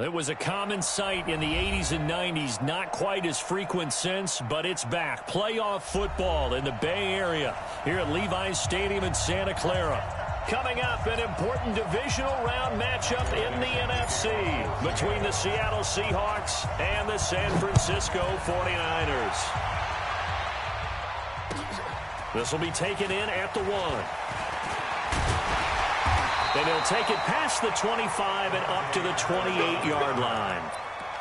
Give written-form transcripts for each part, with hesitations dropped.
It was a common sight in the 80s and 90s, not quite as frequent since, but it's back. Playoff football in the Bay Area here at Levi's Stadium in Santa Clara. Coming up, an important divisional round matchup in the NFC between the Seattle Seahawks and the San Francisco 49ers. This will be taken in at the 1. And he'll take it past the 25 and up to the 28-yard line.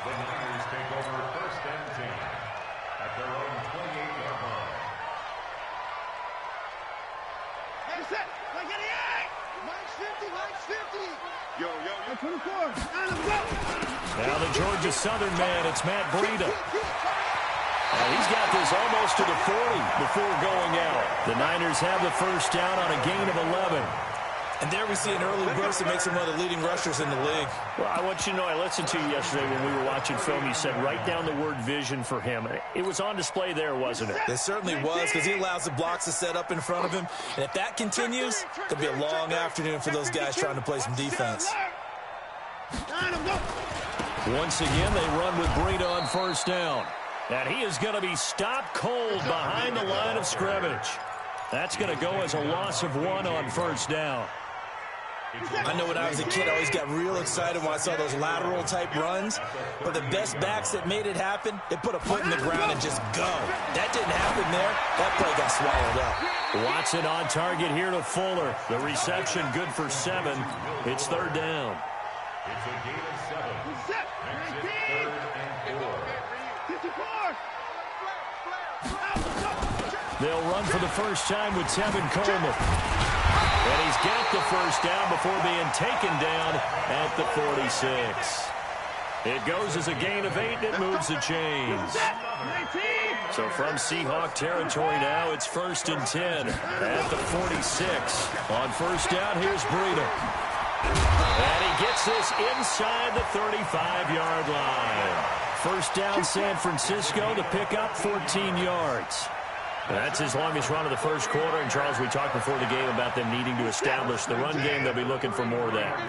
The Niners take over first and 10 at their own 28-yard line. Get set. 50. Yo. 24. Now the Georgia Southern man, it's Matt Breida. He's got this almost to the 40 before going out. The Niners have the first down on a gain of 11. And there we see an early burst that makes him one of the leading rushers in the league. Well, I want you to know, I listened to you yesterday when we were watching film. You said write down the word vision for him. It was on display there, wasn't it? It certainly was, because he allows the blocks to set up in front of him. And if that continues, it'll be a long afternoon for those guys trying to play some defense. Once again, they run with Breida on first down. And he is going to be stopped cold behind the line of scrimmage. That's going to go as a loss of 1 on first down. I know when I was a kid, I always got real excited when I saw those lateral-type runs. But the best backs that made it happen, they put a foot in the ground and just go. That didn't happen there. That play got swallowed up. Watson on target here to Fuller. The reception good for 7. It's third down. It's a gain of 7. Makes it third and 4. They'll run for the first time with Tevin Coleman. And he's got the first down before being taken down at the 46. It goes as a gain of 8, and it moves the chains. So from Seahawk territory now, it's first and 10 at the 46. On first down, here's Breida. And he gets this inside the 35-yard line. First down, San Francisco, the pickup, 14 yards. That's his longest run of the first quarter. And, Charles, we talked before the game about them needing to establish the run game. They'll be looking for more of that.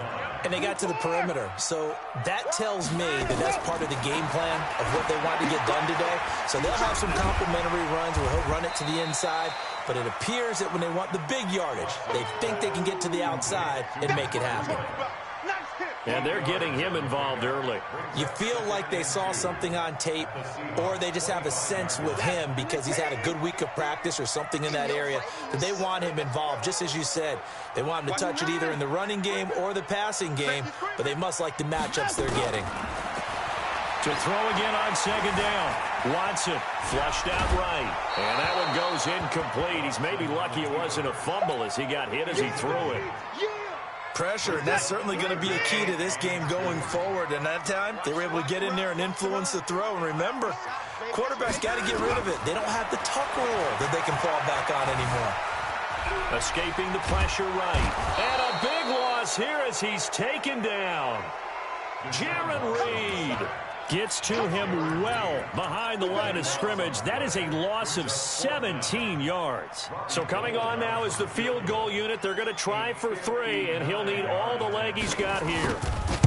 And they got to the perimeter. So that tells me that that's part of the game plan of what they want to get done today. So they'll have some complimentary runs where he'll run it to the inside. But it appears that when they want the big yardage, they think they can get to the outside and make it happen. And they're getting him involved early. You feel like they saw something on tape, or they just have a sense with him because he's had a good week of practice or something in that area that they want him involved. Just as you said, they want him to touch it either in the running game or the passing game, but they must like the matchups they're getting. To throw again on second down. Watson flushed out right. And that one goes incomplete. He's maybe lucky it wasn't a fumble as he got hit as he threw it. Pressure, and that's certainly going to be a key to this game going forward. And that time, they were able to get in there and influence the throw. And remember, quarterbacks got to get rid of it. They don't have the tuck rule that they can fall back on anymore. Escaping the pressure right. And a big loss here as he's taken down. Jaron Reed gets to him well behind the line of scrimmage. That is a loss of 17 yards. So coming on now is the field goal unit. They're going to try for 3, and he'll need all the leg he's got here.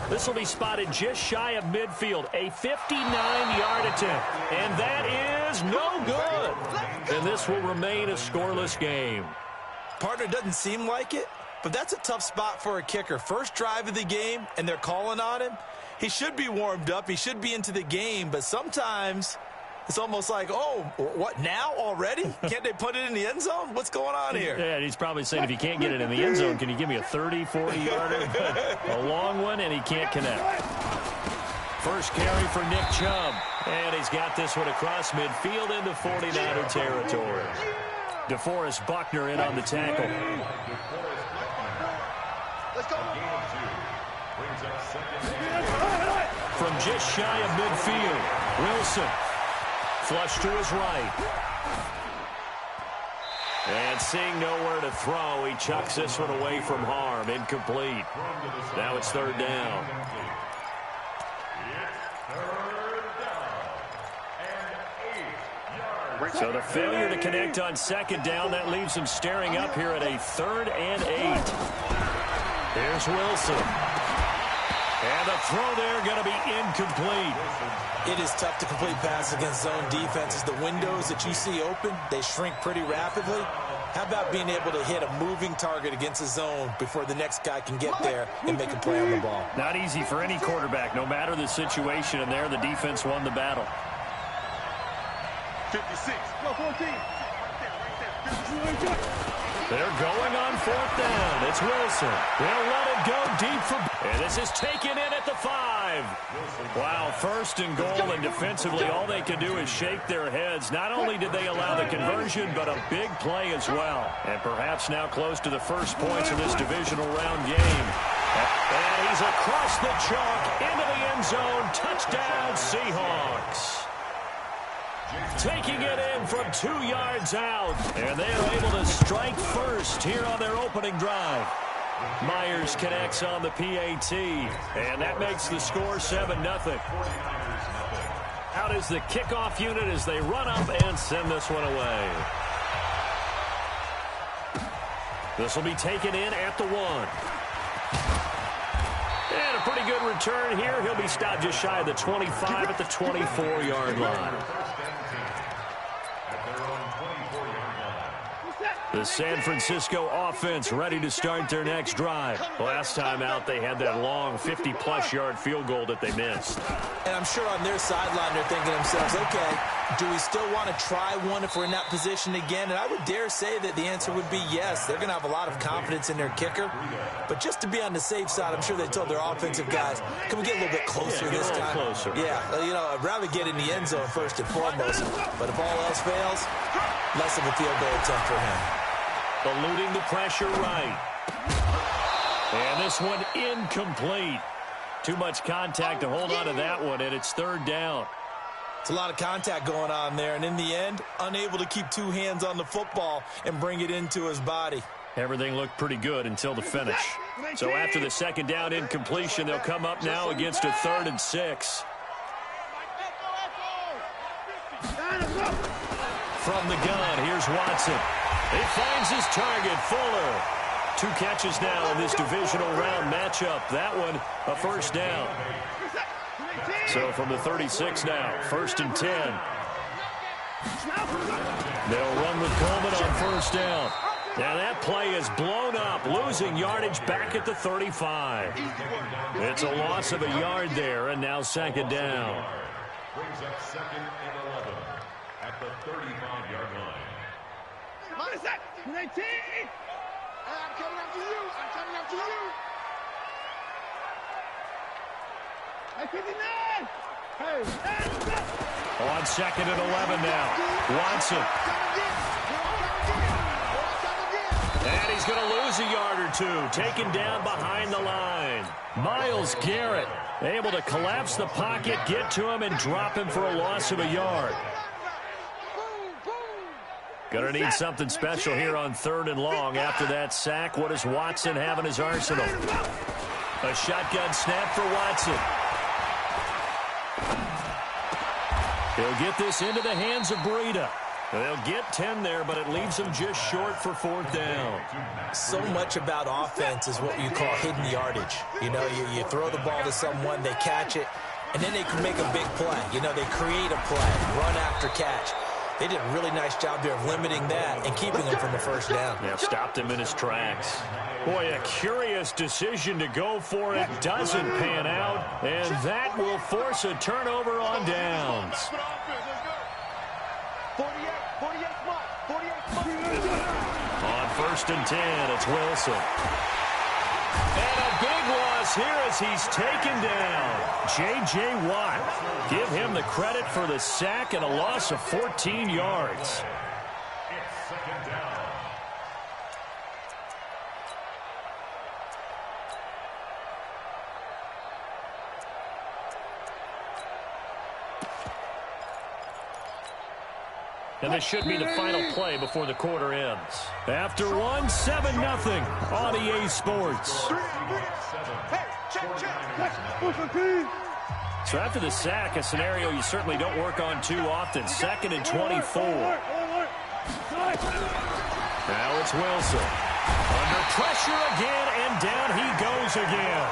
This will be spotted just shy of midfield. A 59-yard attempt. And that is no good. And this will remain a scoreless game. Partner, doesn't seem like it, but that's a tough spot for a kicker. First drive of the game, and they're calling on him. He should be warmed up. He should be into the game. But sometimes it's almost like, oh, what, now already? Can't they put it in the end zone? What's going on here? Yeah, he's probably saying, if you can't get it in the end zone, can you give me a 30, 40-yarder? A long one, and he can't connect. First carry for Nick Chubb. And he's got this one across midfield into 49er territory. DeForest Buckner in on the tackle. Let's go. From just shy of midfield, Wilson flush to his right. And seeing nowhere to throw, he chucks this one away from harm. Incomplete. Now it's third down. So the failure to connect on second down, that leaves him staring up here at a 3rd and 8. Here's Wilson. And the throw there going to be incomplete. It is tough to complete passes against zone defenses. The windows that you see open, they shrink pretty rapidly. How about being able to hit a moving target against a zone before the next guy can get there and make a play on the ball? Not easy for any quarterback, no matter the situation, and there the defense won the battle. 56. Go 14. They're going on fourth down. It's Wilson. They'll let it go deep for... And this is taken in at the 5. Wow, first and goal, and defensively all they can do is shake their heads. Not only did they allow the conversion, but a big play as well. And perhaps now close to the first points in this divisional round game. And he's across the chalk into the end zone. Touchdown, Seahawks. Taking it in from 2 yards out. And they are able to strike first here on their opening drive. Myers connects on the PAT. And that makes the score 7-0. Out is the kickoff unit as they run up and send this one away. This will be taken in at the 1. And a pretty good return here. He'll be stopped just shy of the 25 at the 24-yard line. The San Francisco offense ready to start their next drive. Last time out, they had that long 50-plus yard field goal that they missed. And I'm sure on their sideline they're thinking to themselves, okay, do we still want to try one if we're in that position again? And I would dare say that the answer would be yes. They're going to have a lot of confidence in their kicker. But just to be on the safe side, I'm sure they told their offensive guys, can we get a little bit closer this time? Closer. Yeah, you know, I'd rather get in the end zone first and foremost. But if all else fails, less of a field goal attempt for him. Eluding the pressure right. And this one incomplete. Too much contact to hold on to that one, and it's third down. It's a lot of contact going on there, and in the end, unable to keep 2 hands on the football and bring it into his body. Everything looked pretty good until the finish. So after the second down incompletion, they'll come up now against a 3rd and 6. From the gun, here's Watson. He finds his target, Fuller. 2 catches now in this divisional round matchup. That one, a first down. So from the 36 now, 1st and 10. They'll run with Coleman on first down. Now that play is blown up, losing yardage back at the 35. It's a loss of a yard there, and now 2nd down. Brings up 2nd and 11 at the 35-yard line. What is that? 19! I'm coming after you! I'm coming after you! Hey, 59! Hey! On 2nd and 11 now. Watson. And he's going to lose a yard or 2. Taken down behind the line. Myles Garrett able to collapse the pocket, get to him, and drop him for a loss of a yard. Going to need something special here on 3rd and long. After that sack, what does Watson have in his arsenal? A shotgun snap for Watson. He'll get this into the hands of Breida. They'll get 10 there, but it leaves them just short for 4th down. So much about offense is what you call hidden yardage. You know, you throw the ball to someone, they catch it, and then they can make a big play. You know, they create a play, run after catch. They did a really nice job there of limiting that and keeping him from a first down. Yeah, stopped him in his tracks. Boy, a curious decision to go for it. Doesn't pan out, and that will force a turnover on downs. 48 spot. On 1st and 10, it's Wilson. And a big loss here as he's taken down. J.J. Watt. Give him the credit for the sack and a loss of 14 yards. It's 2nd down. And this should be the final play before the quarter ends. After one, 7-0 on EA Sports. So after the sack, a scenario you certainly don't work on too often. 2nd and 24. Now it's Wilson. Under pressure again, and down he goes again.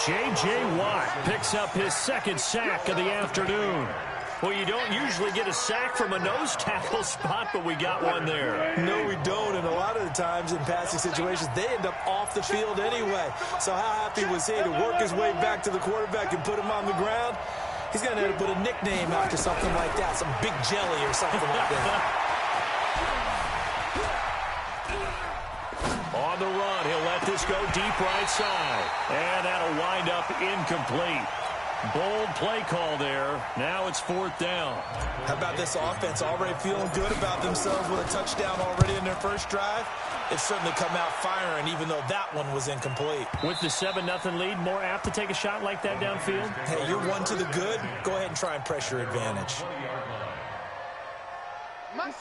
J.J. Watt picks up his second sack of the afternoon. Well, you don't usually get a sack from a nose tackle spot, but we got one there. No, we don't, and a lot of the times in passing situations, they end up off the field anyway. So how happy was he to work his way back to the quarterback and put him on the ground? He's going to have to put a nickname after something like that, some Big Jelly or something like that. On the run, he'll let this go deep right side. And that'll wind up incomplete. Bold play call there. Now it's 4th down. How about this offense already feeling good about themselves with a touchdown already in their first drive? They've certainly come out firing, even though that one was incomplete. With the 7-0 lead, more apt to take a shot like that downfield? Hey, you're one to the good. Go ahead and try and press your advantage.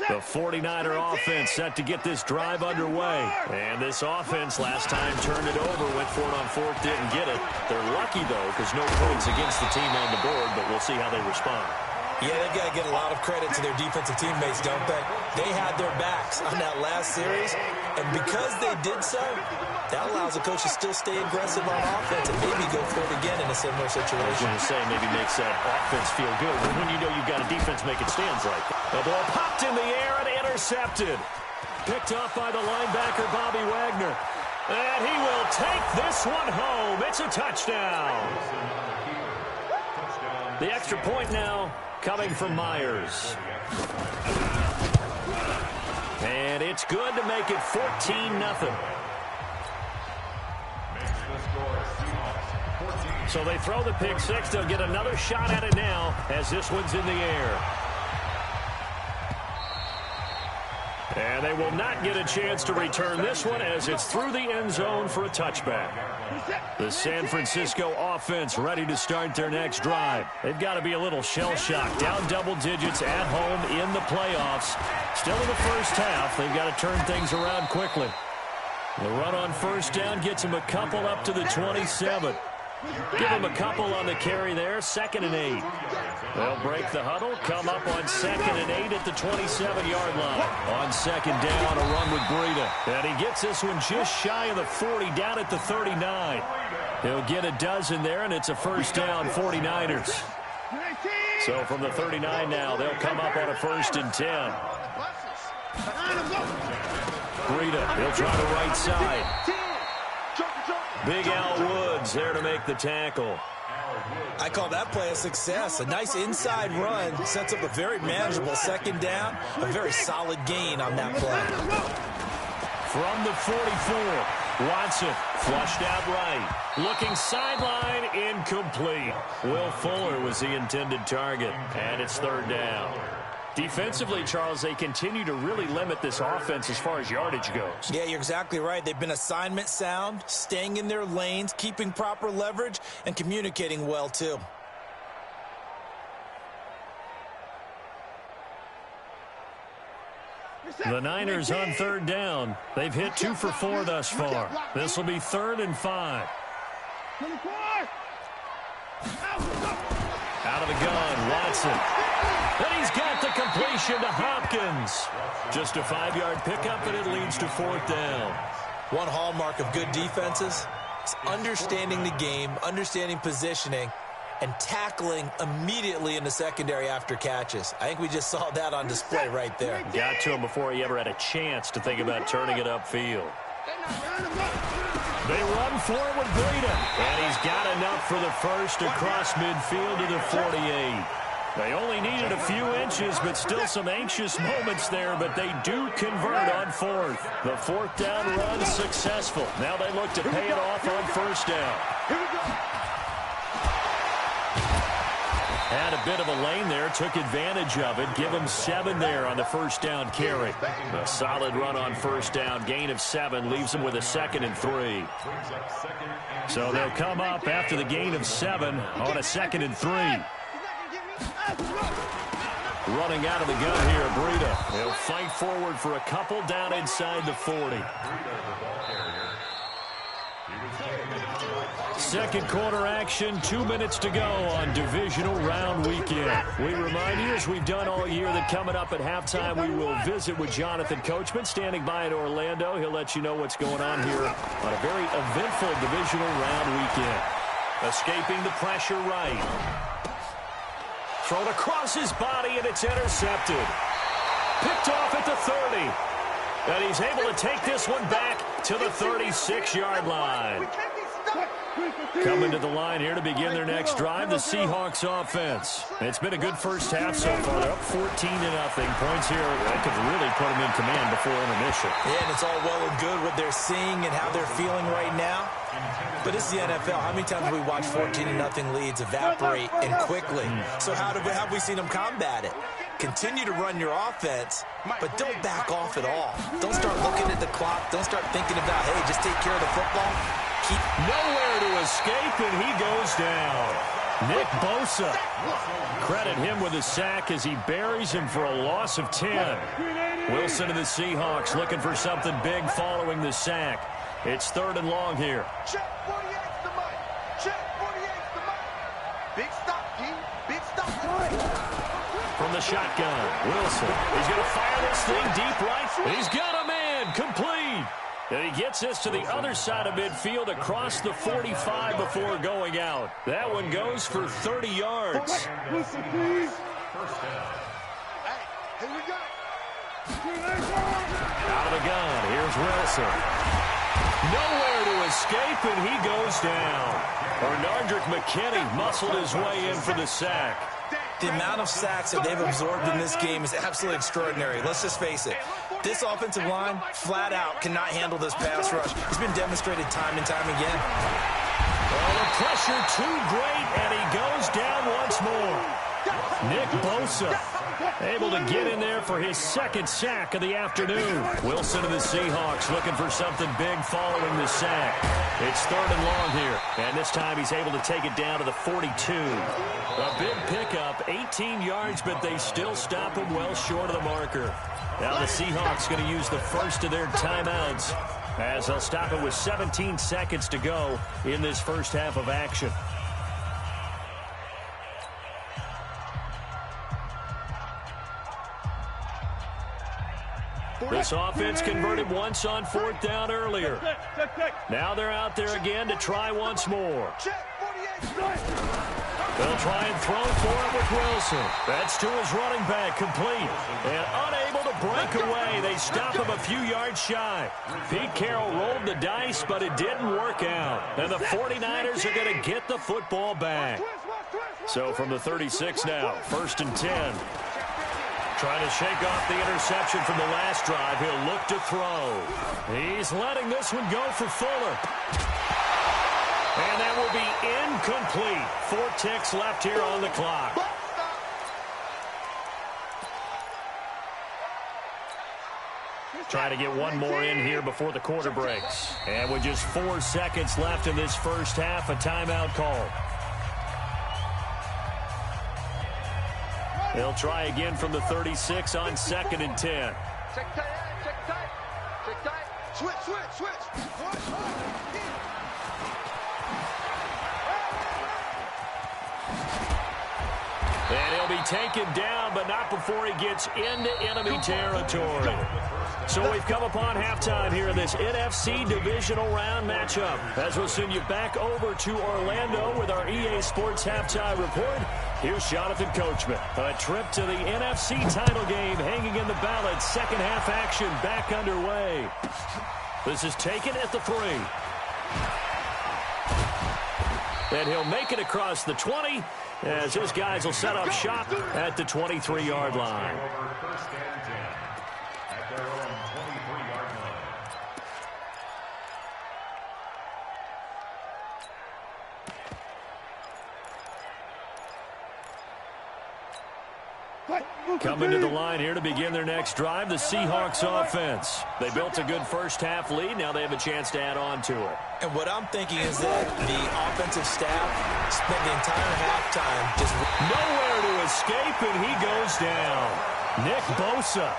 The 49er offense set to get this drive underway. And this offense last time turned it over, went for it on 4th, didn't get it. They're lucky, though, because no points against the team on the board, but we'll see how they respond. Yeah, they've got to get a lot of credit to their defensive teammates, don't they? They had their backs on that last series, and because they did so, that allows the coach to still stay aggressive on offense and maybe go for it again in a similar situation. I was going to say, maybe makes that offense feel good when you know you've got a defense making stands like that. The ball popped in the air and intercepted. Picked off by the linebacker, Bobby Wagner. And he will take this one home. It's a touchdown. The extra point now coming from Myers. And it's good to make it 14-0. So they throw the pick six. They'll get another shot at it now as this one's in the air. And they will not get a chance to return this one as it's through the end zone for a touchback. The San Francisco offense ready to start their next drive. They've got to be a little shell-shocked. Down double digits at home in the playoffs. Still in the first half. They've got to turn things around quickly. The run on 1st down gets them a couple up to the 27. Give them a couple on the carry there. 2nd and 8. They'll break the huddle, come up on 2nd and 8 at the 27-yard line. On 2nd down, a run with Breida. And he gets this one just shy of the 40, down at the 39. He'll get a dozen there, and it's a 1st down, 49ers. So from the 39 now, they'll come up on a 1st and 10. Breida, he'll try the right side. Big Al Woods there to make the tackle. I call that play a success. A nice inside run sets up a very manageable 2nd down. A very solid gain on that play. From the 44, Watson flushed out right. Looking sideline, incomplete. Will Fuller was the intended target, and it's 3rd down. Defensively, Charles, they continue to really limit this offense as far as yardage goes. Yeah, you're exactly right. They've been assignment sound, staying in their lanes, keeping proper leverage, and communicating well, too. The Niners on 3rd down. They've hit 2 for 4 thus far. This will be 3rd and 5. Out of the gun, Watson. And he's got the completion to Hopkins. Just a 5-yard pickup, and it leads to 4th down. One hallmark of good defenses is understanding the game, understanding positioning, and tackling immediately in the secondary after catches. I think we just saw that on display right there. Got to him before he ever had a chance to think about turning it upfield. They run for it with Breida, and he's got enough for the first across midfield to the 48. They only needed a few inches, but still some anxious moments there, but they do convert on 4th. The 4th down run successful. Now they look to pay it off on 1st down. Had a bit of a lane there, took advantage of it. Give him 7 there on the 1st down carry. A solid run on 1st down, gain of 7, leaves him with a 2nd and 3. So they'll come up after the gain of 7 on a 2nd and 3. Running out of the gun here, Breida. He'll fight forward for a couple down inside the 40. Second quarter action, 2 minutes to go on divisional round weekend. We remind you, as we've done all year, that coming up at halftime, we will visit with Jonathan Coachman, standing by in Orlando. He'll let you know what's going on here on a very eventful divisional round weekend. Escaping the pressure right. Thrown across his body, and it's intercepted. Picked off at the 30. And he's able to take this one back to the 36-yard line. Coming to the line here to begin their next drive, the Seahawks offense. It's been a good first half so far. They're up 14-0. Points here that could really put them in command before intermission. Yeah, and it's all well and good what they're seeing and how they're feeling right now. But it's the NFL. How many times have we watched 14-0 leads evaporate and quickly? So how have we seen them combat it? Continue to run your offense, but don't back off at all. Don't start looking at the clock. Don't start thinking about, hey, just take care of the football. Keep nowhere to escape, and he goes down. Nick Bosa. Credit him with a sack as he buries him for a loss of 10. Wilson and the Seahawks looking for something big following the sack. It's 3rd and long here. Check 48's the money. Check 48's the money. Big stop, G. Big stop. From the shotgun, Wilson. He's going to fire this thing deep right. He's got a man. Complete. And he gets this to the other side of midfield across the 45 before going out. That one goes for 30 yards. First down. Hey, here we go. Out of the gun, here's Wilson. Nowhere to escape, and he goes down. Bernardrick McKinney muscled his way in for the sack. The amount of sacks that they've absorbed in this game is absolutely extraordinary. Let's just face it. This offensive line, flat out, cannot handle this pass rush. It's been demonstrated time and time again. Well, the pressure too great, and he goes down once more. Nick Bosa able to get in there for his 2nd sack of the afternoon. Wilson and the Seahawks looking for something big following the sack. It's 3rd and long here, and this time he's able to take it down to the 42. A big pickup, 18 yards, but they still stop him well short of the marker. Now the Seahawks going to use the first of their timeouts as they'll stop it with 17 seconds to go in this first half of action. This offense converted once on 4th down earlier. Now they're out there again to try once more. They'll try and throw for it with Wilson. That's to his running back, complete. And unable to break away. They stop him a few yards shy. Pete Carroll rolled the dice, but it didn't work out. And the 49ers are going to get the football back. So from the 36 now, 1st and 10. Trying to shake off the interception from the last drive. He'll look to throw. He's letting this one go for Fuller. And that will be incomplete. 4 ticks left here on the clock. Trying to get one more in here before the quarter breaks. And with just 4 seconds left in this first half, a timeout call. They'll try again from the 36 on 2nd and 10. Check tight, check tight, check tight. Switch, switch, switch. And he'll be taken down, but not before he gets into enemy territory. So we've come upon halftime here in this NFC divisional round matchup. As we'll send you back over to Orlando with our EA Sports halftime report. Here's Jonathan Coachman. A trip to the NFC title game hanging in the balance. Second half action back underway. This is taken at the 3. And he'll make it across the 20 as his guys will set up shop at the 23-yard line. First and 10 at their own 23-yard line. Coming to the line here to begin their next drive, the Seahawks offense. They built a good first half lead. Now they have a chance to add on to it. And what I'm thinking is that the offensive staff spent the entire halftime just nowhere to escape, and he goes down. Nick Bosa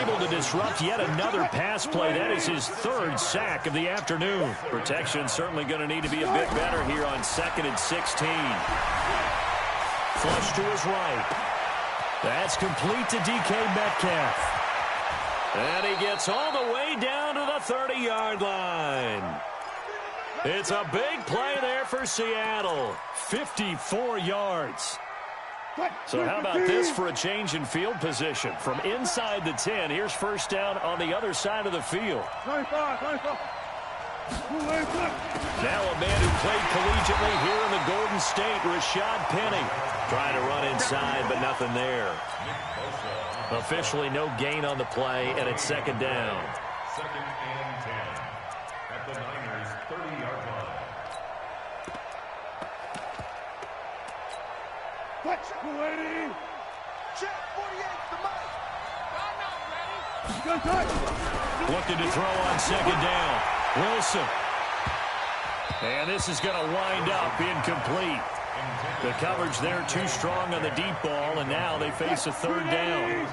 able to disrupt yet another pass play. That is his 3rd sack of the afternoon. Protection certainly going to need to be a bit better here on 2nd and 16. Flush to his right. That's complete to DK Metcalf. And he gets all the way down to the 30-yard line. It's a big play there for Seattle. 54 yards. So how about this for a change in field position? From inside the 10, here's first down on the other side of the field. Now a man who played collegiately here in the Golden State, Rashad Penny. Trying to run inside, but nothing there. Officially no gain on the play, and it's second down. Second and 10 at the Niners' 30-yard line. Check 48, the mic. I'm not ready. Looking to throw on second down. Wilson. And this is going to wind up incomplete. The coverage there too strong on the deep ball, and now they face a third down.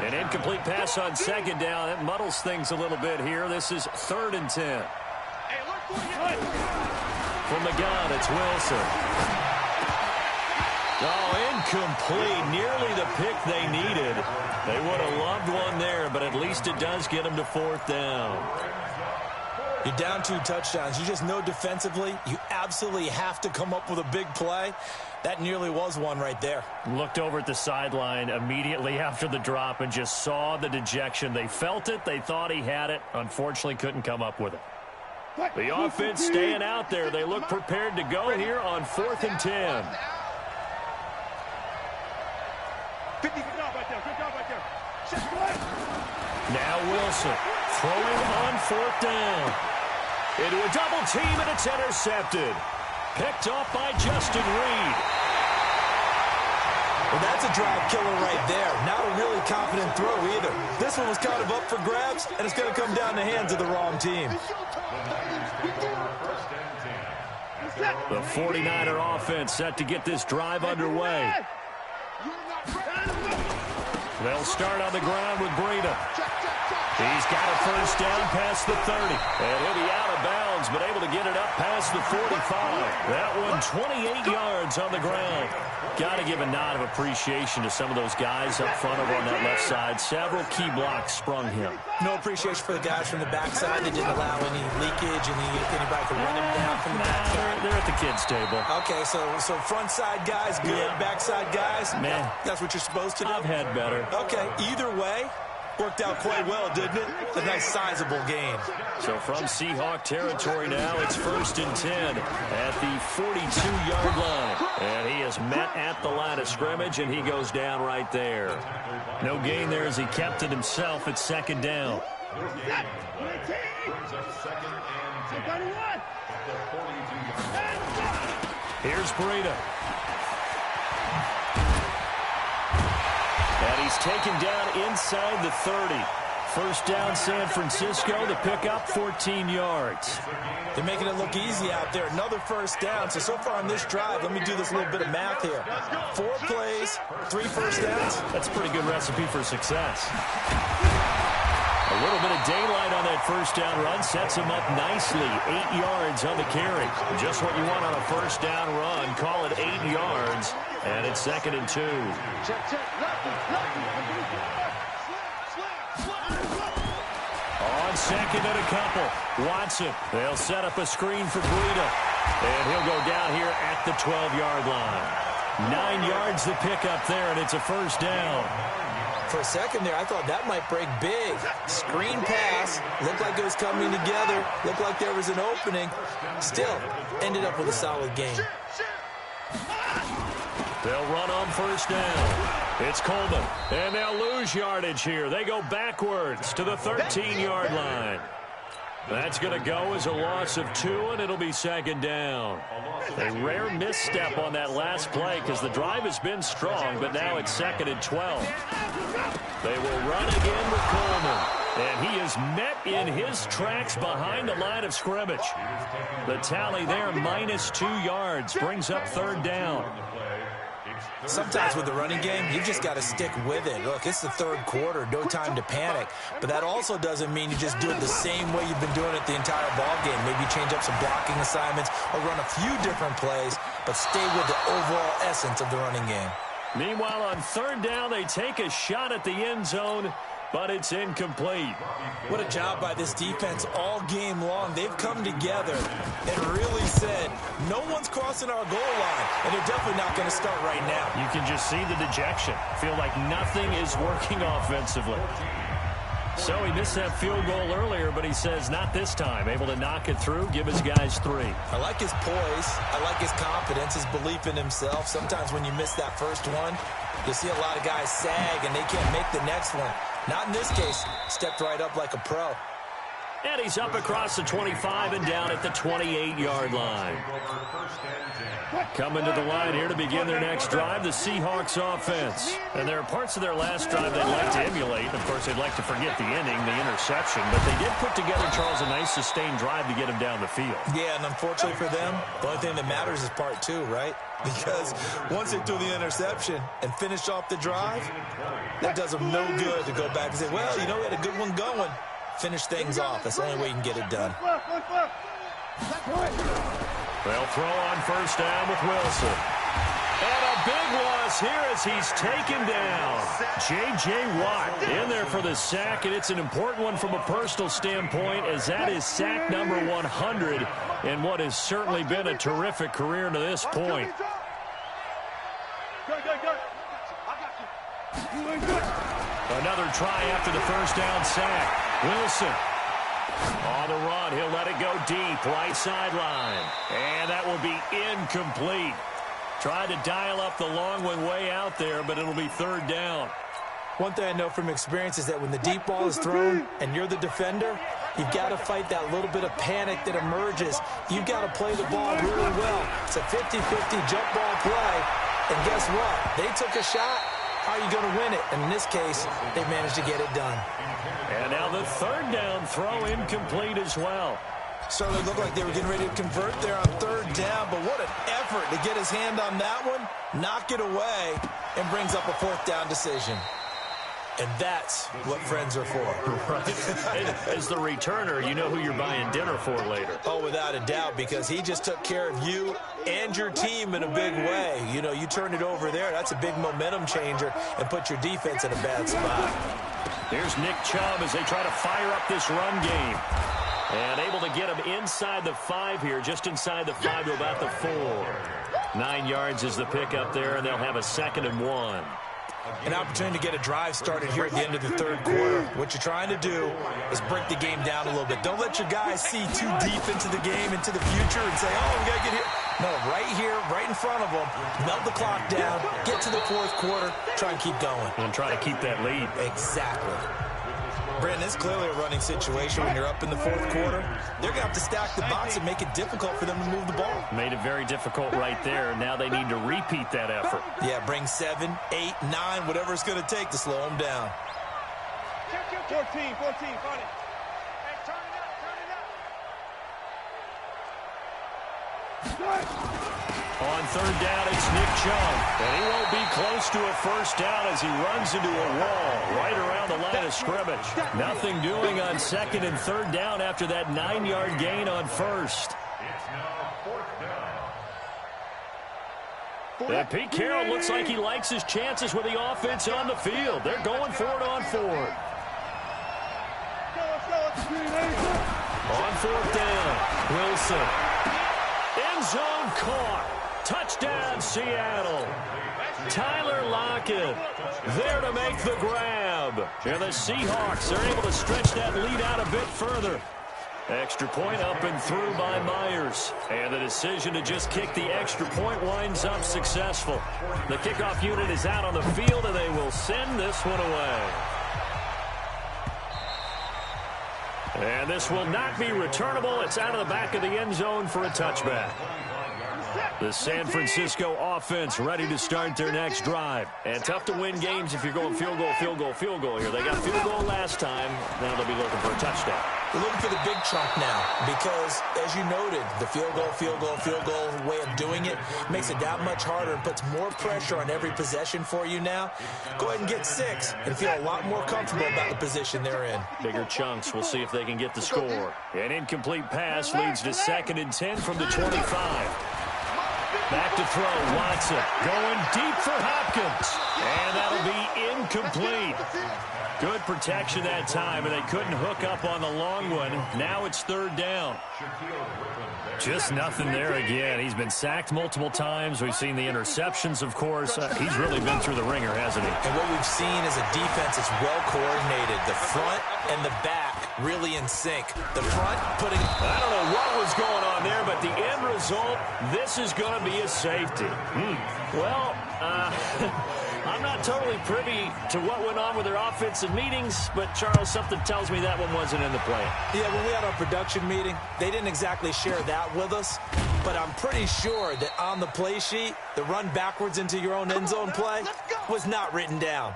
An incomplete pass on second down. That muddles things a little bit here. This is 3rd and 10. From the gun, it's Wilson. Oh, incomplete. Nearly the pick they needed. They would have loved one there, but at least it does get them to 4th down. You're down 2 touchdowns. You just know defensively you absolutely have to come up with a big play. That nearly was one right there. Looked over at the sideline immediately after the drop and just saw the dejection. They felt it. They thought he had it. Unfortunately, couldn't come up with it. The offense staying out there. They look prepared to go here on 4th and 10. Now Wilson throwing on 4th down. Into a double team, and it's intercepted. Picked off by Justin Reed. Well, that's a drive killer right there. Not a really confident throw either. This one was kind of up for grabs, and it's going to come down the hands of the wrong team. The 49er offense set to get this drive underway. They'll start on the ground with Breida. He's got a first down past the 30. And he'll be out of bounds, but able to get it up past the 45. That one 28 yards on the ground. Got to give a nod of appreciation to some of those guys up front over on that left side. Several key blocks sprung him. No appreciation for the guys from the backside. They didn't allow any leakage, and anybody could run him down from the backside. They're at the kids' table. Okay, so front side guys good, backside guys, man, that's what you're supposed to do? I've had better. Okay, either way, worked out quite well, didn't it? A nice sizable gain. So from Seahawk territory now, it's 1st and 10 at the 42-yard line. And he is met at the line of scrimmage, and he goes down right there. No gain there as he kept it himself at 2nd down. Here's Breida. And he's taken down inside the 30. First down, San Francisco. The pickup, 14 yards. They're making it look easy out there. Another first down. So far on this drive, let me do this little bit of math here. 4 plays, 3 first downs. That's a pretty good recipe for success. A little bit of daylight on that first down run sets him up nicely. 8 yards on the carry. Just what you want on a first down run. Call it 8 yards. And it's 2nd and 2. On 2nd and a couple. Watson. They'll set up a screen for Breida. And he'll go down here at the 12-yard line. 9 yards the pickup there, and it's a first down. For a second there, I thought that might break big. Screen pass. Looked like it was coming together. Looked like there was an opening. Still, ended up with a solid game. They'll run on first down. It's Coleman. And they'll lose yardage here. They go backwards to the 13-yard line. That's going to go as a loss of 2, and it'll be 2nd down. A rare misstep on that last play because the drive has been strong, but now it's 2nd and 12. They will run again with Coleman. And he is met in his tracks behind the line of scrimmage. The tally there, -2 yards, brings up 3rd down. Sometimes with the running game, you just got to stick with it. Look, it's the 3rd quarter, no time to panic. But that also doesn't mean you just do it the same way you've been doing it the entire ball game. Maybe change up some blocking assignments or run a few different plays, but stay with the overall essence of the running game. Meanwhile, on 3rd down, they take a shot at the end zone. but it's incomplete. What a job by this defense all game long. They've come together and really said, no one's crossing our goal line, and they're definitely not going to start right now. You can just see the dejection. Feel like nothing is working offensively. So he missed that field goal earlier, but he says not this time. Able to knock it through, give his guys 3. I like his poise. I like his confidence, his belief in himself. Sometimes when you miss that first one, you see a lot of guys sag and they can't make the next one. Not in this case. Stepped right up like a pro. And he's up across the 25 and down at the 28-yard line. Coming to the line here to begin their next drive, the Seahawks offense. And there are parts of their last drive they'd like to emulate. Of course, they'd like to forget the inning, the interception. But they did put together, Charles, a nice sustained drive to get him down the field. Yeah, and unfortunately for them, the only thing that matters is part 2, right? Because once they threw the interception and finished off the drive, that does them no good to go back and say, well, you know, we had a good one going. Finish things off. That's the only way you can get it done. They'll throw on first down with Wilson. And a big loss here as he's taken down. J.J. Watt in there for the sack, and it's an important one from a personal standpoint as that is sack number 100 in what has certainly been a terrific career to this point. Another try after the first down sack. Wilson on the run. He'll let it go deep, right sideline. And that will be incomplete. Tried to dial up the long one way out there, but it'll be third down. One thing I know from experience is that when the deep ball is thrown and you're the defender, you've got to fight that little bit of panic that emerges. You've got to play the ball really well. It's a 50-50 jump ball play. And guess what? They took a shot. How are you going to win it? And in this case, they managed to get it done. And now the third down throw incomplete as well. Certainly looked like they were getting ready to convert there on third down, but what an effort to get his hand on that one, knock it away, and brings up a fourth down decision. And that's what friends are for. Right. As the returner, you know who you're buying dinner for later. Oh, without a doubt, because he just took care of you and your team in a big way. You know, you turned it over there. That's a big momentum changer and put your defense in a bad spot. Here's Nick Chubb as they try to fire up this run game. And able to get him inside the 5 here, just inside the 5 to about the 4. 9 yards is the pickup there, and they'll have a 2nd and 1. An opportunity to get a drive started here at the end of the third quarter. What you're trying to do is break the game down a little bit. Don't let your guys see too deep into the game, into the future, and say, oh, we got to get here. No, right here, right in front of them, melt the clock down, get to the fourth quarter, try and keep going. And try to keep that lead. Exactly. Brandon, it's clearly a running situation when you're up in the fourth quarter. They're going to have to stack the box and make it difficult for them to move the ball. Made it very difficult right there. Now they need to repeat that effort. Yeah, bring 7, 8, 9, whatever it's going to take to slow them down. 14, 14, find it. On third down, it's Nick Chubb. And he won't be close to a first down as he runs into a wall right around the line of scrimmage. Nothing doing on 2nd and 3rd down after that 9-yard gain on first. And Pete Carroll looks like he likes his chances with the offense on the field. They're going for it on 4th. On 4th down, Wilson. End zone caught. Touchdown, Seattle. Tyler Lockett there to make the grab. And the Seahawks are able to stretch that lead out a bit further. Extra point up and through by Myers. And the decision to just kick the extra point winds up successful. The kickoff unit is out on the field, and they will send this one away. And this will not be returnable. It's out of the back of the end zone for a touchback. The San Francisco offense ready to start their next drive. And tough to win games if you're going field goal, field goal, field goal here. They got field goal last time. Now they'll be looking for a touchdown. They're looking for the big chunk now because, as you noted, the field goal way of doing it makes it that much harder and puts more pressure on every possession for you now. Go ahead and get 6 and feel a lot more comfortable about the position they're in. Bigger chunks. We'll see if they can get the score. An incomplete pass leads to 2nd and 10 from the 25. Back to throw, Watson going deep for Hopkins. And that'll will be incomplete. Good protection that time, and they couldn't hook up on the long one. Now it's third down. Just nothing there again. He's been sacked multiple times. We've seen the interceptions, of course. He's really been through the ringer, hasn't he? And what we've seen is a defense that's well coordinated. The front and the back really in sync. The front putting... I don't know what was going on there, but the end result, this is going to be a safety. Well, I'm not totally privy to what went on with their offensive meetings, but, Charles, something tells me that one wasn't in the plan. Yeah, when we had our production meeting, they didn't exactly share that with us, but I'm pretty sure that on the play sheet, the run backwards into your own end zone play was not written down.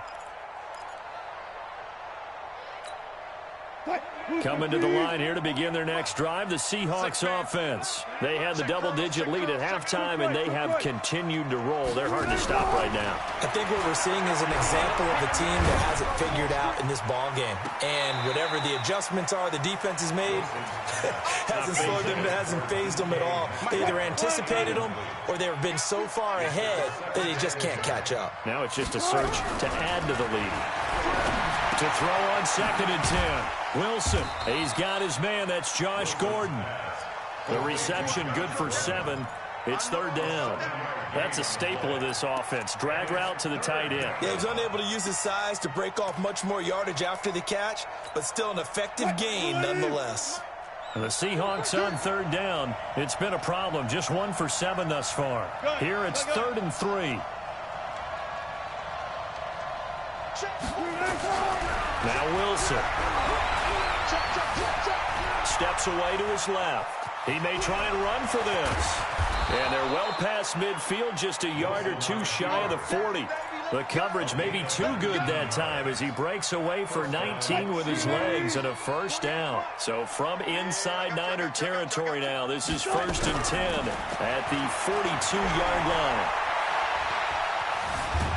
Coming to the line here to begin their next drive, the Seahawks offense. They had the double-digit lead at halftime, and they have continued to roll. They're hard to stop right now. I think what we're seeing is an example of a team that has it figured out in this ball game. And whatever the adjustments are the defense has made, hasn't slowed them, hasn't phased them at all. They either anticipated them or they've been so far ahead that they just can't catch up. Now it's just a search to add to the lead. To throw on 2nd and 10. Wilson, he's got his man. That's Josh Gordon. The reception good for 7. It's third down. That's a staple of this offense. Drag route to the tight end. Yeah, he was unable to use his size to break off much more yardage after the catch, but still an effective gain nonetheless. And the Seahawks on third down. It's been a problem. Just 1 for 7 thus far. Here it's 3rd and 3. Now Wilson. Steps away to his left. He may try and run for this. And they're well past midfield, just a yard or two shy of the 40. The coverage may be too good that time as he breaks away for 19 with his legs and a first down. So from inside Niner territory now, this is 1st and 10 at the 42-yard line.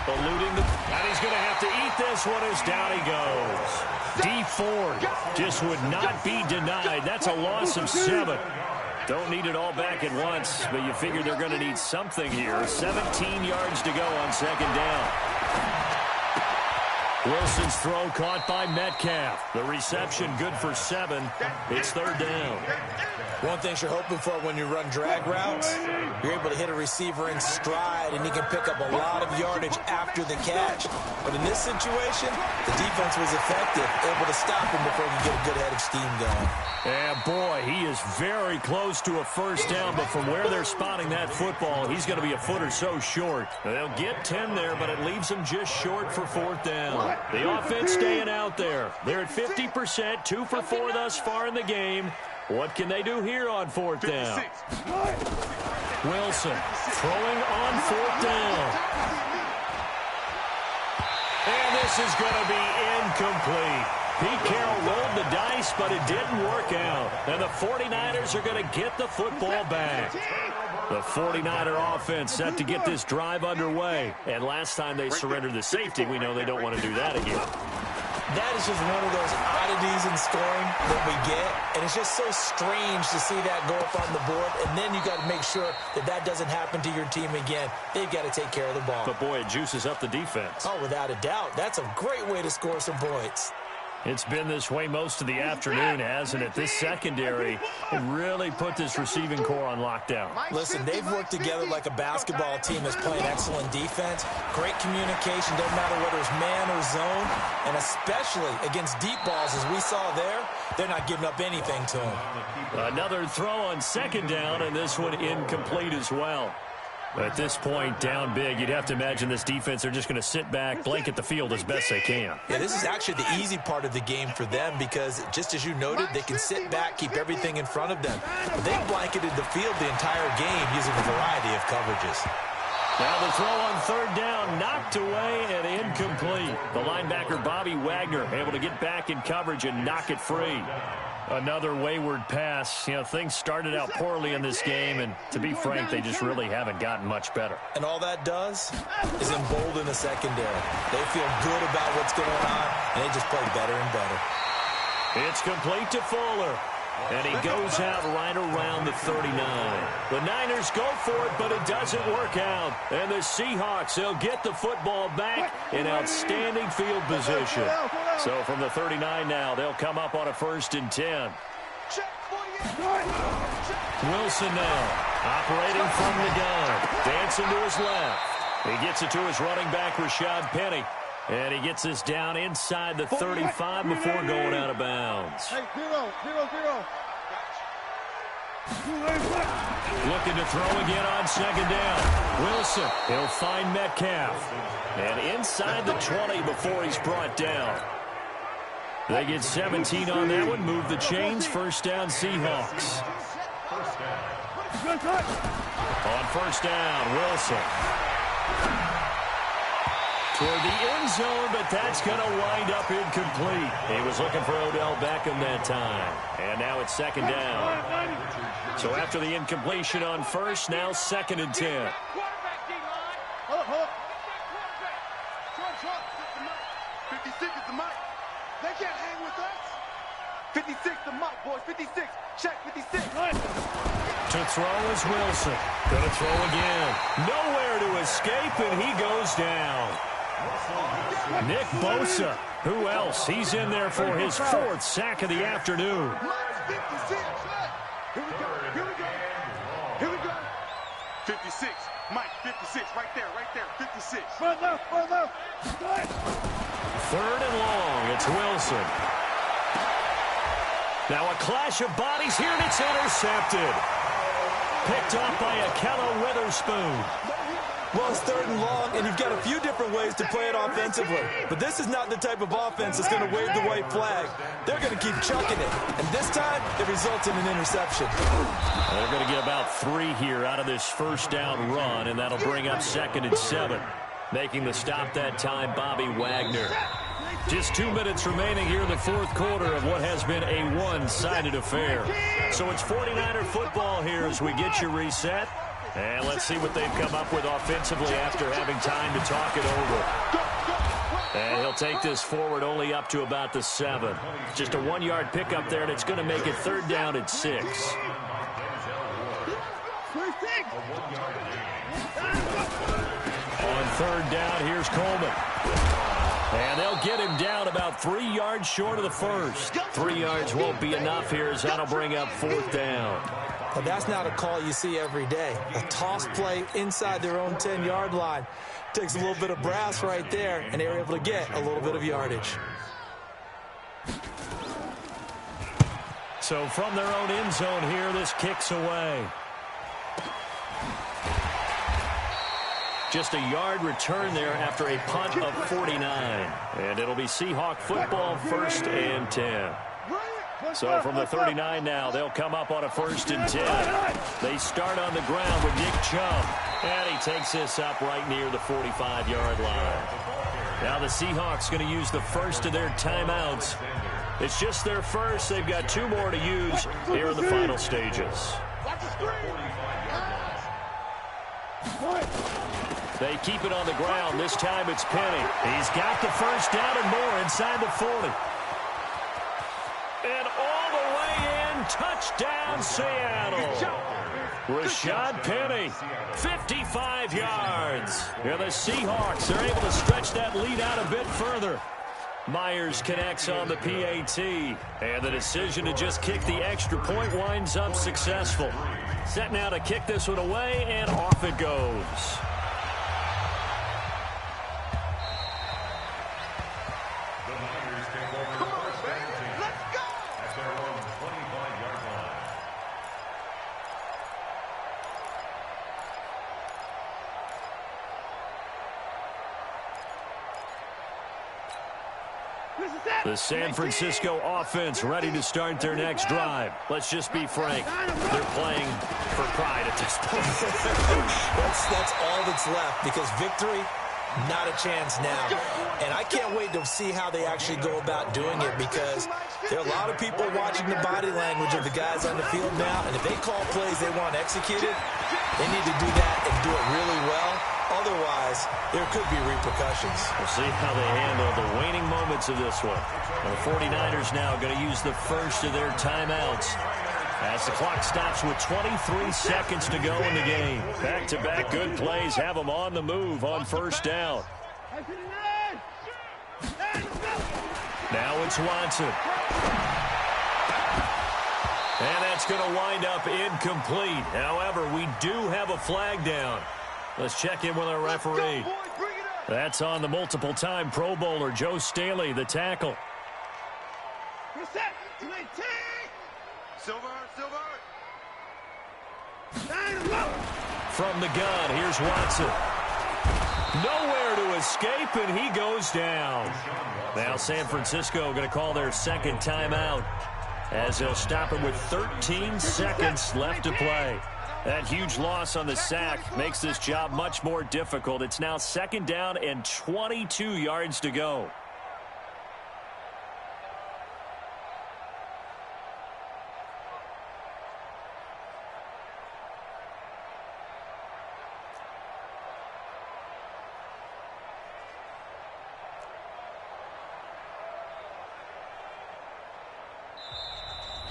Eluding the... And he's going to have to eat this one as down he goes. D Ford just would not be denied. That's a loss of 7. Don't need it all back at once, but you figure they're going to need something here. 17 yards to go on 2nd down. Wilson's throw caught by Metcalf. The reception good for 7. It's 3rd down. One thing you're hoping for when you run drag routes, you're able to hit a receiver in stride, and he can pick up a lot of yardage after the catch. But in this situation, the defense was effective, able to stop him before he could get a good head of steam going. Yeah, boy, he is very close to a first down, but from where they're spotting that football, he's going to be a foot or so short. They'll get 10 there, but it leaves them just short for 4th down. The offense staying out there. They're at 50%, 2 for 4 thus far in the game. What can they do here on 4th down? Wilson throwing on 4th down. And this is going to be incomplete. Pete Carroll rolled the dice, but it didn't work out. And the 49ers are going to get the football back. The 49er offense set to get this drive underway. And last time they surrendered the safety, we know they don't want to do that again. That is just one of those oddities in scoring that we get. And it's just so strange to see that go up on the board. And then you got to make sure that that doesn't happen to your team again. They've got to take care of the ball. But, boy, it juices up the defense. Oh, without a doubt. That's a great way to score some points. It's been this way most of the afternoon, hasn't it? This secondary really put this receiving core on lockdown. Listen, they've worked together like a basketball team that's playing excellent defense. Great communication, doesn't matter whether it's man or zone. And especially against deep balls, as we saw there, they're not giving up anything to them. Another throw on 2nd down, and this one incomplete as well. At this point, down big, you'd have to imagine this defense are just going to sit back, blanket the field as best they can. Yeah, this is actually the easy part of the game for them because, just as you noted, they can sit back, keep everything in front of them. They blanketed the field the entire game using a variety of coverages. Now the throw on 3rd down, knocked away and incomplete. The linebacker, Bobby Wagner, able to get back in coverage and knock it free. Another wayward pass. You know, things started out poorly in this game, and to be frank, they just really haven't gotten much better. And all that does is embolden the secondary. They feel good about what's going on, and they just play better and better. It's complete to Fuller. And he goes out right around the 39. The Niners go for it, but it doesn't work out. And the Seahawks, they'll get the football back in outstanding field position. So from the 39 now, they'll come up on a 1st and 10. Wilson now, operating from the gun, dancing to his left. He gets it to his running back, Rashad Penny. And he gets this down inside the 35 before going out of bounds. Hey, 0, 0, 0. Looking to throw again on 2nd down. Wilson, he'll find Metcalf. And inside the 20 before he's brought down. They get 17 on that one, move the chains, 1st down Seahawks. On 1st down, Wilson. Toward the end zone, but that's going to wind up incomplete. He was looking for Odell Beckham that time. And now it's 2nd down. So after the incompletion on 1st, now 2nd and 10. Hold up. 56 is the mic. They can't hang with us. 56 the mic, boys. 56. Check 56. To throw is Wilson. Gonna throw again. Nowhere to escape, and he goes down. Nick Bosa. Who else? He's in there for his 4th sack of the afternoon. 56. Here we go. 56. Mike, 56. Right there. 56. 3rd and long. It's Wilson. Now a clash of bodies here, and it's intercepted. Picked off by Akello Witherspoon. Well, it's 3rd and long, and you've got a few different ways to play it offensively. But this is not the type of offense that's going to wave the white flag. They're going to keep chucking it. And this time, it results in an interception. They're going to get about 3 here out of this 1st down run, and that'll bring up 2nd and 7. Making the stop that time, Bobby Wagner. Just 2 minutes remaining here in the 4th quarter of what has been a one-sided affair. So it's 49er football here as we get you reset. And let's see what they've come up with offensively after having time to talk it over. And he'll take this forward only up to about the 7. Just a 1-yard pickup there, and it's going to make it 3rd down at 6. On 3rd down, here's Coleman. And they'll get him down about 3 yards short of the 1st. 3 yards won't be enough here as that'll bring up 4th down. But that's not a call you see every day. A toss play inside their own 10-yard line. Takes a little bit of brass right there, and they're able to get a little bit of yardage. So from their own end zone here, this kicks away. Just a yard return there after a punt of 49. And it'll be Seahawk football, 1st and 10. So from the 39 now, they'll come up on a 1st and 10. They start on the ground with Nick Chubb. And he takes this up right near the 45-yard line. Now the Seahawks going to use the first of their timeouts. It's just their first. They've got 2 more to use here in the final stages. They keep it on the ground. This time it's Penny. He's got the 1st down and more inside the 40. And all the way in, touchdown Seattle. Rashad Penny, 55 yards. Yeah, the Seahawks are able to stretch that lead out a bit further. Myers connects on the PAT. And the decision to just kick the extra point winds up successful. Set now to kick this one away, and off it goes. The San Francisco offense ready to start their next drive. Let's just be frank. They're playing for pride at this point. That's all that's left, because victory, not a chance now. And I can't wait to see how they actually go about doing it, because there are a lot of people watching the body language of the guys on the field now, and if they call plays they want executed, they need to do that and do it really well. Otherwise, there could be repercussions. We'll see how they handle the waning moments of this one. The 49ers now going to use the first of their timeouts as the clock stops with 23 seconds to go in the game. Back-to-back good plays have them on the move on first down. Now it's Watson. And that's going to wind up incomplete. However, we do have a flag down. Let's check in with our referee. That's on the multiple-time Pro Bowler, Joe Staley, the tackle. From the gun, here's Watson. Nowhere to escape, and he goes down. Now San Francisco going to call their second timeout as they'll stop it with 13 seconds left to play. That huge loss on the sack makes this job much more difficult. It's now second down and 22 yards to go.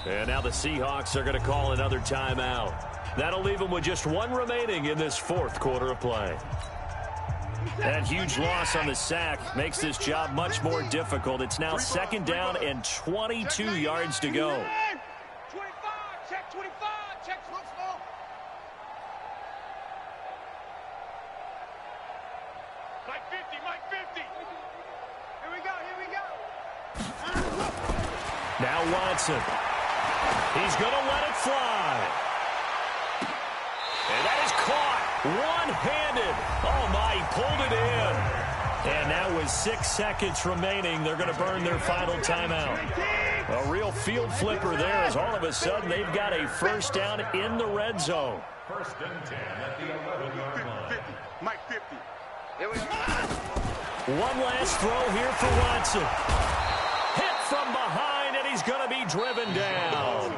And now the Seahawks are going to call another timeout. That'll leave them with just one remaining in this fourth quarter of play. That huge loss on the sack makes this job much more difficult. It's now second down and 22 yards to go. 25, check 25, check slow. Mike 50. Here we go. Now Watson. He's going to let it fly. And that is caught one-handed. Oh, my, he pulled it in. And now with 6 seconds remaining, they're going to burn their final timeout. A real field flipper there as all of a sudden they've got a first down in the red zone. First and 10 at the 11-yard line. 50, Mike 50. Here we go. One last throw here for Watson. Hit from behind, and he's going to be driven down.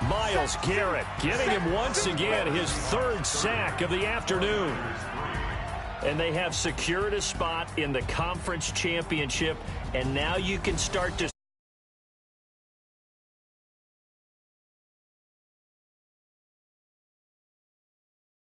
Myles Garrett getting him once again his third sack of the afternoon. And they have secured a spot in the conference championship, and now you can start to